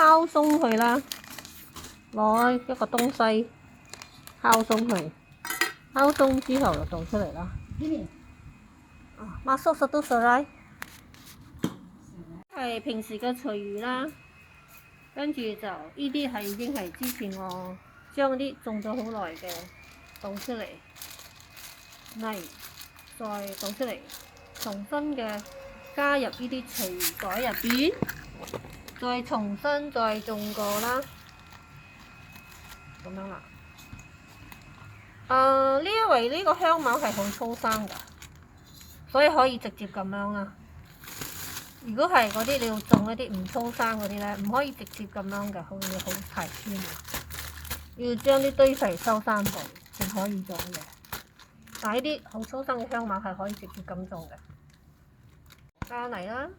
烤鬆佢啦，攞一個東西烤鬆佢，烤鬆之後就倒出嚟啦。masuk satu serai 係平時嘅廚餘啦，跟住就呢啲係已經係之前我將啲種咗好耐嘅倒出嚟，嚟再倒出嚟，重新嘅加入呢啲廚餘袋入邊，再重新再種過啦，咁樣啦。呢一位呢個香茅係好粗生㗎，所以可以直接咁樣啦。如果係嗰啲你要種一啲唔粗生嗰啲咧，唔可以直接咁樣嘅，好似好太酸啊！要將啲堆肥收翻佢先可以種嘅。但係呢啲好粗生嘅香茅係可以直接咁種嘅。加泥啦，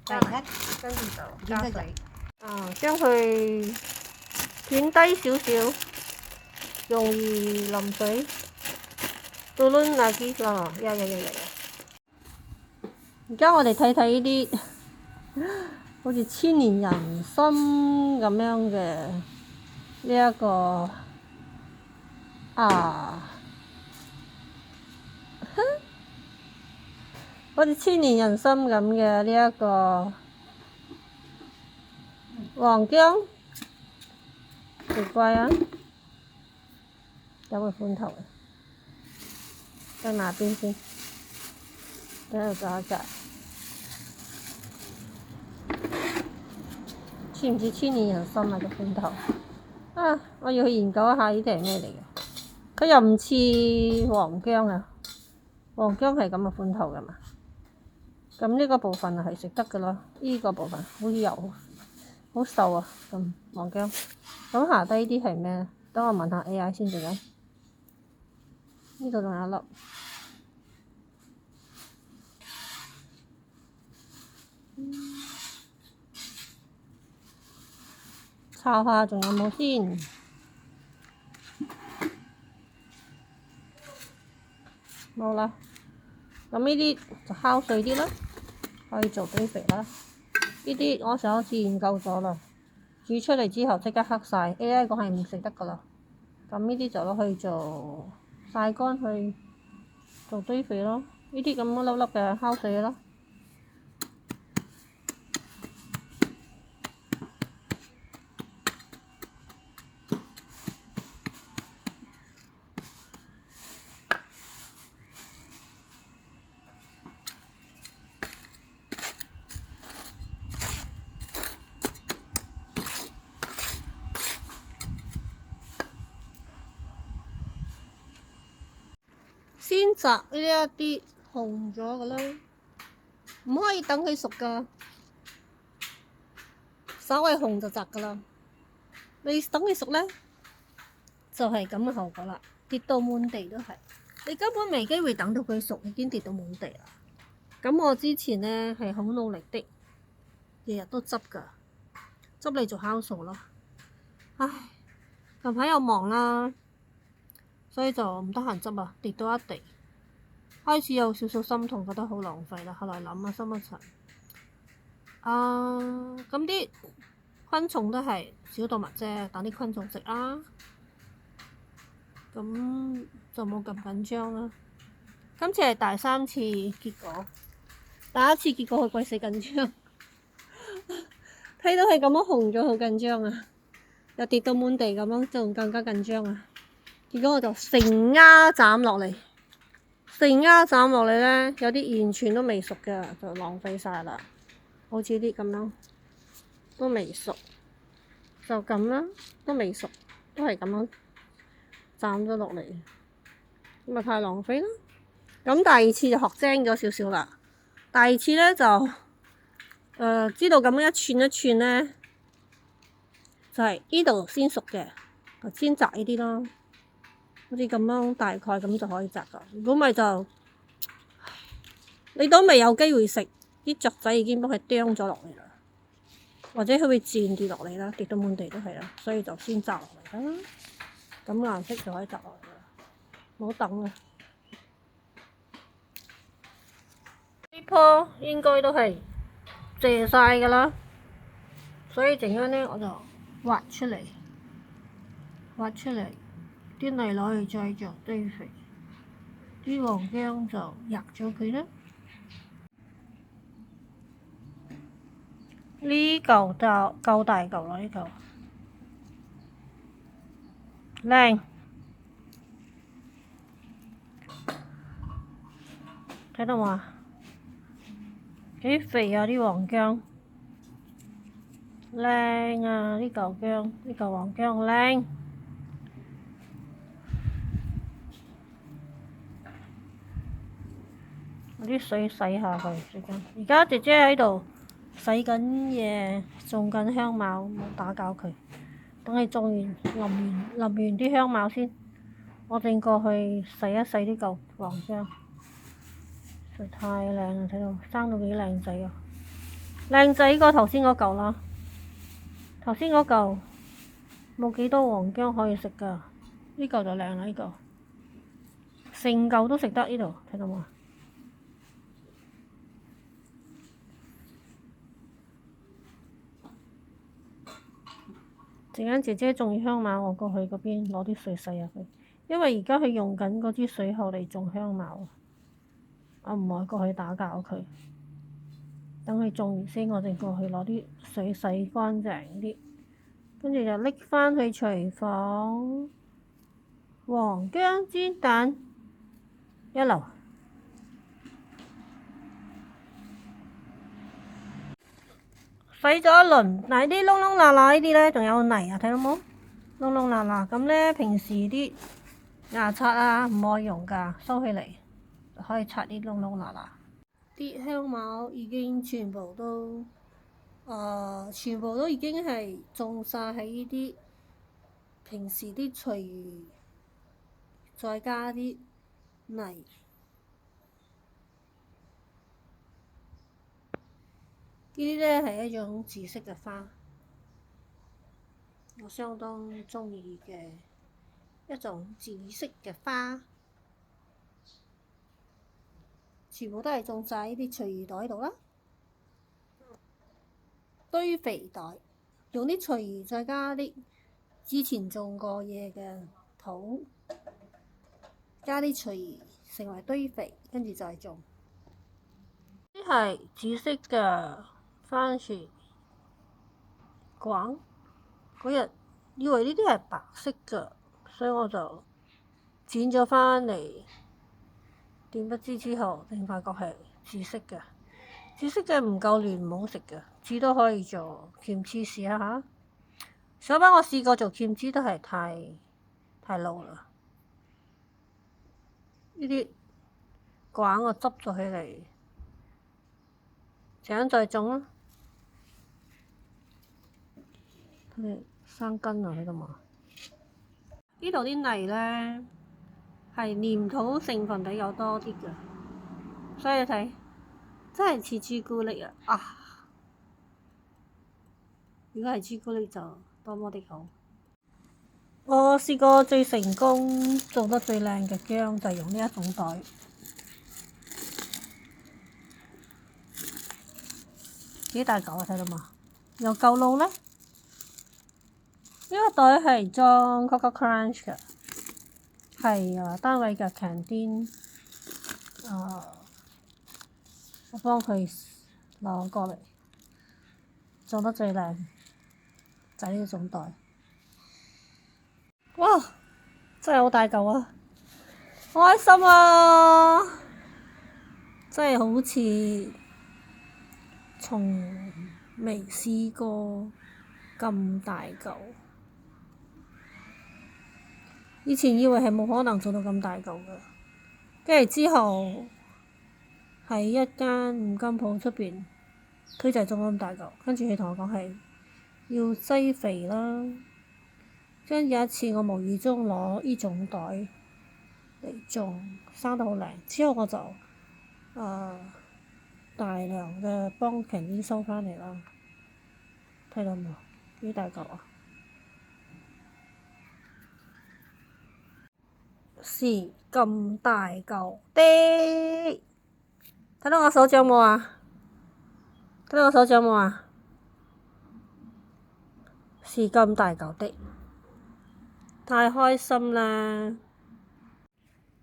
加泥，跟住就加水。將佢捲低少少，容易淋水。turun lagi lah，呀。而家我哋睇睇呢啲好似千年人參咁樣嘅呢一個好似千年人參咁嘅呢一個黃薑，奇怪啊！有個罐頭喺那邊先，等下找一找。似唔似千年人參啊個罐頭？我要去研究一下呢啲係咩嚟嘅。佢又唔似黃薑啊，黃薑係咁嘅罐頭㗎嘛。咁呢個部分係食得㗎咯，呢個部分好油，好瘦啊。咁黃薑，咁下低啲係咩？等我問下 AI 先陣間。呢度仲有一粒。抄下仲有冇先？冇啦。咁呢啲就烤碎啲啦，可以做堆肥啦。呢啲我上次研究咗啦，煮出嚟之後即刻黑晒 ，AI 講係唔食得噶啦。咁呢啲就攞去做曬乾去做堆肥咯。呢啲咁粒粒嘅烤碎咯。先摘呢一啲紅咗嘅啦，唔可以等佢熟噶，稍微紅就摘噶啦。你等佢熟咧，就係咁嘅後果啦，跌到滿地都係。你根本未機會等到佢熟，已經跌到滿地啦。咁我之前咧係好努力的，日日都執噶，執嚟做酵素咯。唉，近排又忙啦。所以就唔得閒執啊，跌到一地，開始有少少心痛，覺得好浪費啦。後來諗下心一層，咁啲昆蟲都係小動物啫，等啲昆蟲食啦，咁就冇咁緊張啦。今次係第3次結果，第1次結果佢鬼死緊張，睇到係咁樣紅咗，好緊張啊！又跌到滿地咁樣，仲更加緊張啊！結果我就成丫斬落嚟，成丫斬落嚟咧，有啲完全都未熟嘅，就浪費晒啦。好似啲咁樣都未熟，就咁啦，都未熟，都係咁樣斬咗落嚟，咁咪太浪費啦。咁第2次就學精咗少少啦。第2次咧就知道咁樣一串一串咧，就係呢度先熟嘅，就先摘呢啲咯。好似咁樣大概咁就可以摘噶。如果咪就你都未有機會食，啲雀仔已經幫佢啄咗落嚟啦，或者佢會漸跌落嚟啦，跌到滿地都係啦，所以就先摘落嚟啦。咁顏色就可以摘落嚟啦，唔好等啦。呢棵應該都係謝晒噶啦，所以陣間咧我就挖出嚟，啲泥攞去再做堆肥，啲黃薑就入咗佢啦。呢嚿就夠大嚿啦，呢嚿靚，睇到嘛？幾肥啊啲黃薑，靚啊呢嚿薑，呢嚿黃薑靚。攞啲水洗下佢最緊。而家姐姐喺度洗緊嘢，種緊香茅，冇打攪佢。等佢種完淋完啲香茅先，我正過去洗一洗呢嚿黃薑。實在太靚啦，睇到生到幾靚仔啊！靚仔過頭先嗰嚿啦，頭先嗰嚿冇幾多黃薑可以食㗎，呢嚿就靚啦，呢嚿成嚿都食得，呢度睇到冇？陣間姐姐種完香茅，我過去嗰邊攞啲水洗下佢，因為而家佢用緊嗰支水喉嚟種香茅，我唔可以過去打攪佢。等佢種完先，我哋過去攞啲水洗乾淨啲，跟住就拎返去廚房。黃薑煎蛋一流。洗咗一輪，嗱啲窿窿罅罅呢啲咧，仲有泥啊，睇到冇？窿窿罅罅咁咧，平時啲牙刷啊唔可以用㗎，收起嚟就可以刷啲窿窿罅罅。啲香茅已經全部都已經係種晒喺呢啲平時啲廚餘，再加啲泥。呢啲咧係一種紫色嘅花，我相當鍾意嘅一種紫色嘅花，全部都係種晒呢啲廚餘袋度啦。堆肥袋，用啲廚餘再加啲之前種過嘢嘅土，加啲廚餘成為堆肥，跟住再種。呢係紫色嘅番薯廣，嗰日以為呢啲係白色㗎，所以我就剪咗返嚟，點不知之後先發覺係紫色嘅。紫色嘅唔夠嫩，唔好食㗎，煮都可以做醃芝士下嚇。上班我試過做醃芝都係太老啦。呢啲廣我執咗起嚟，陣間再種啦。佢哋生根啊，睇到嘛？呢度啲泥咧係黏土成分比較多啲嘅，所以你睇真係似朱古力啊！如果係朱古力就多麼的好。我試過最成功做得最靚嘅薑就係用呢一種袋，幾大嚿啊！睇到嘛？又夠路咧。呢個袋係裝 Coco Crunch 嘅，係單位嘅 canteen，我幫佢攞過嚟，做得最靚就係呢種袋。哇！真係好大嚿啊，好開心啊！真係好似從未試過咁大嚿。以前以為係冇可能做到咁大嚿㗎，跟住之後喺一間五金鋪出邊，佢就係種咁大嚿，跟住佢同我講係要擠肥啦。跟住有一次我無意中攞呢種袋嚟種，生得好靚。之後我就大量嘅幫平啲收返嚟啦，睇到冇？幾大嚿啊！是咁大嚿的，睇到我手掌冇啊？睇到我手掌冇啊？是咁大嚿的，太開心啦！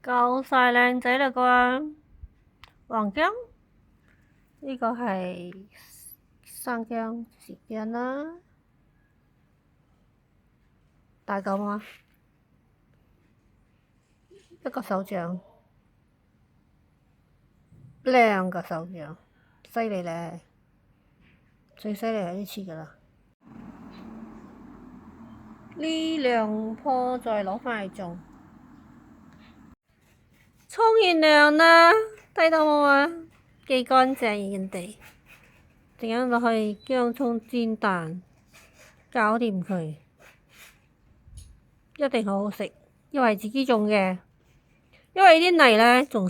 夠晒靚仔啦啩，黃薑，呢個係生薑、時薑啦，大嚿嗎？一個手掌，兩個手掌，犀利咧！最犀利係呢次㗎啦。呢兩棵再攞返嚟種，沖完涼啦，睇到冇啊？幾乾淨人哋，陣間落去薑蔥煎蛋，搞掂佢，一定好好食。因為自己種嘅，因為啲泥咧仲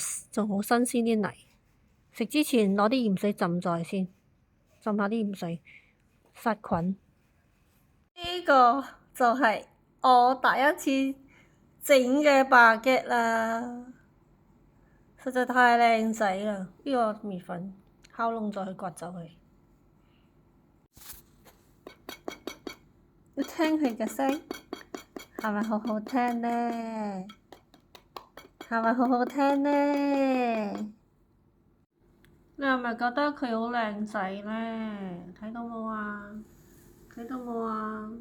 好新鮮啲泥，食之前攞啲鹽水浸在先，浸下啲鹽水殺菌。呢個就係我第一次整嘅baguette啦，實在太靚仔啦！呢個麵粉烤燶咗去刮走佢，你聽佢嘅聲係咪好好聽呢？係咪好好聽呢？你係咪覺得佢好靚仔呢？睇到冇啊？睇到冇啊？